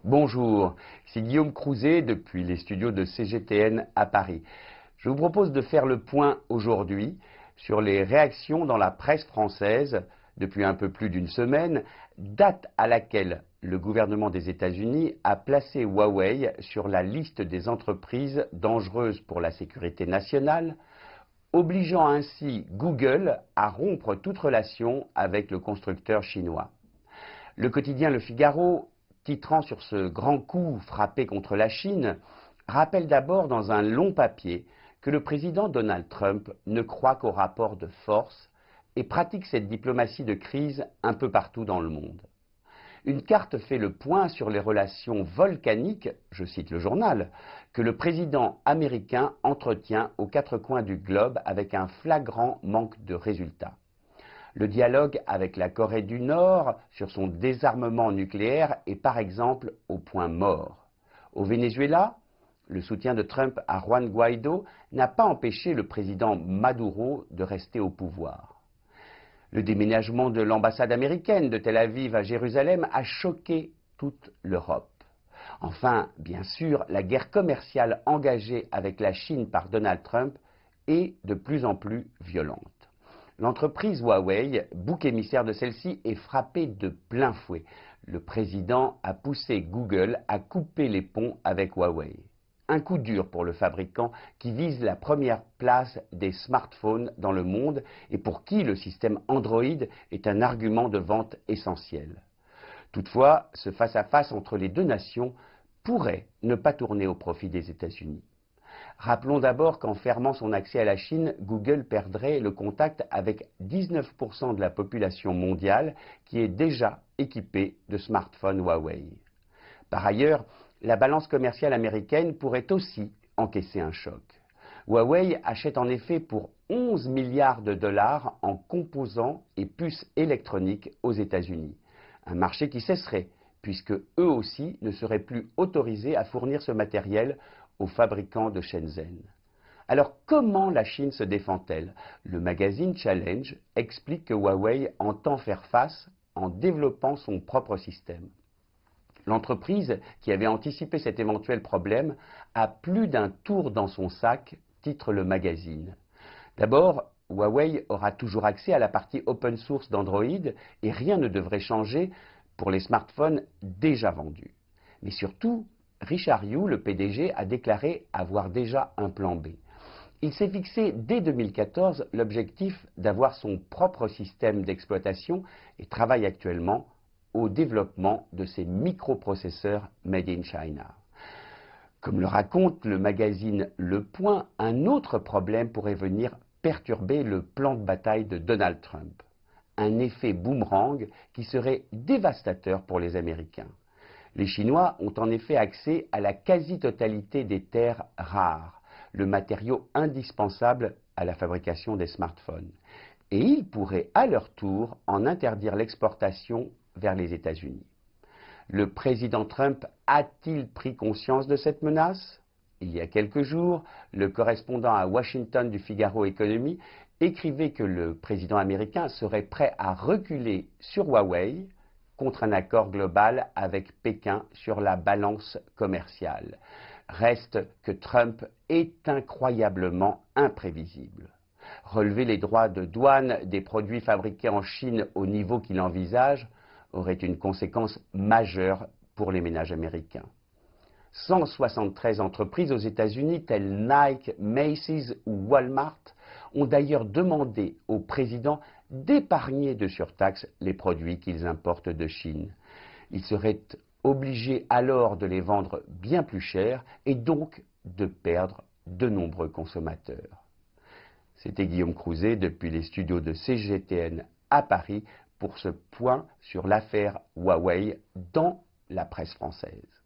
Bonjour, c'est Guillaume Crouzet depuis les studios de CGTN à Paris. Je vous propose de faire le point aujourd'hui sur les réactions dans la presse française depuis un peu plus d'une semaine, date à laquelle le gouvernement des États-Unis a placé Huawei sur la liste des entreprises dangereuses pour la sécurité nationale, obligeant ainsi Google à rompre toute relation avec le constructeur chinois. Le quotidien Le Figaro, titrant sur ce grand coup frappé contre la Chine, rappelle d'abord dans un long papier que le président Donald Trump ne croit qu'au rapport de force et pratique cette diplomatie de crise un peu partout dans le monde. Une carte fait le point sur les relations volcaniques, je cite le journal, que le président américain entretient aux quatre coins du globe avec un flagrant manque de résultats. Le dialogue avec la Corée du Nord sur son désarmement nucléaire est par exemple au point mort. Au Venezuela, le soutien de Trump à Juan Guaido n'a pas empêché le président Maduro de rester au pouvoir. Le déménagement de l'ambassade américaine de Tel Aviv à Jérusalem a choqué toute l'Europe. Enfin, bien sûr, la guerre commerciale engagée avec la Chine par Donald Trump est de plus en plus violente. L'entreprise Huawei, bouc émissaire de celle-ci, est frappée de plein fouet. Le président a poussé Google à couper les ponts avec Huawei. Un coup dur pour le fabricant qui vise la première place des smartphones dans le monde et pour qui le système Android est un argument de vente essentiel. Toutefois, ce face-à-face entre les deux nations pourrait ne pas tourner au profit des États-Unis. Rappelons d'abord qu'en fermant son accès à la Chine, Google perdrait le contact avec 19% de la population mondiale qui est déjà équipée de smartphones Huawei. Par ailleurs, la balance commerciale américaine pourrait aussi encaisser un choc. Huawei achète en effet pour 11 milliards de dollars en composants et puces électroniques aux États-Unis. Un marché qui cesserait, puisque eux aussi ne seraient plus autorisés à fournir ce matériel aux fabricants de Shenzhen. Alors comment la Chine se défend-elle? Le magazine Challenge explique que Huawei entend faire face en développant son propre système. L'entreprise, qui avait anticipé cet éventuel problème, a plus d'un tour dans son sac, titre le magazine. D'abord, Huawei aura toujours accès à la partie open source d'Android et rien ne devrait changer pour les smartphones déjà vendus. Mais surtout, Richard Yu, le PDG, a déclaré avoir déjà un plan B. Il s'est fixé dès 2014 l'objectif d'avoir son propre système d'exploitation et travaille actuellement au développement de ses microprocesseurs made in China. Comme le raconte le magazine Le Point, un autre problème pourrait venir perturber le plan de bataille de Donald Trump. Un effet boomerang qui serait dévastateur pour les Américains. Les Chinois ont en effet accès à la quasi-totalité des terres rares, le matériau indispensable à la fabrication des smartphones. Et ils pourraient à leur tour en interdire l'exportation vers les États-Unis. Le président Trump a-t-il pris conscience de cette menace? Il y a quelques jours, le correspondant à Washington du Figaro Économie écrivait que le président américain serait prêt à reculer sur Huawei contre un accord global avec Pékin sur la balance commerciale. Reste que Trump est incroyablement imprévisible. Relever les droits de douane des produits fabriqués en Chine au niveau qu'il envisage aurait une conséquence majeure pour les ménages américains. 173 entreprises aux États-Unis telles Nike, Macy's ou Walmart ont d'ailleurs demandé au président d'épargner de surtaxes les produits qu'ils importent de Chine. Ils seraient obligés alors de les vendre bien plus cher et donc de perdre de nombreux consommateurs. C'était Guillaume Crouzet depuis les studios de CGTN à Paris pour ce point sur l'affaire Huawei dans la presse française.